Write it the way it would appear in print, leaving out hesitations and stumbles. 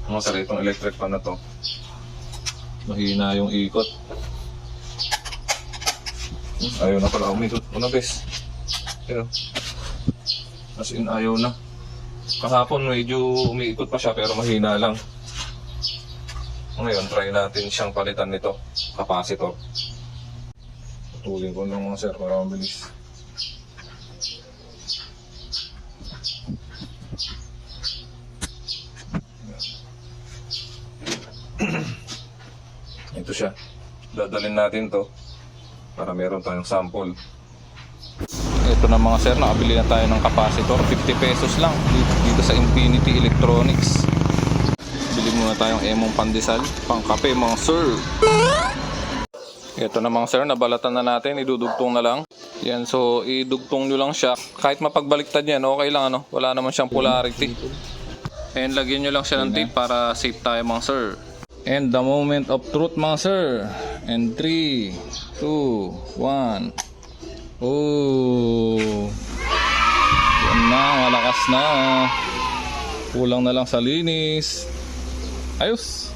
Mga sir, itong electric fan na to, mahina yung ikot. Ayaw na pala umikot. Ano guys? Pero, as in ayaw na. Kahapon medyo umiikot pa siya pero mahina lang. Ngayon, try natin siyang palitan nito. Capacitor. Putulin ko lang mga sir para mabilis. Ito siya. Dadalhin natin to para meron tayong sample. Ito na mga sir, nakabili na tayo ng capacitor. 50 pesos lang dito sa Infinity Electronics. Bili muna tayong emong pandesal, pang kape mga sir. Ito na mga sir, nabalatan na natin, idudugtong na lang. Yan, so idugtong nyo lang siya. Kahit mapagbaliktad yan, okay lang ano, wala naman siyang polarity. And lagyan nyo lang siya ng tape para safe tayo mga sir. And the moment of truth mga sir. And 3, 2, 1. Oh, yan na, malakas na. Kulang na lang sa linis. Ayos.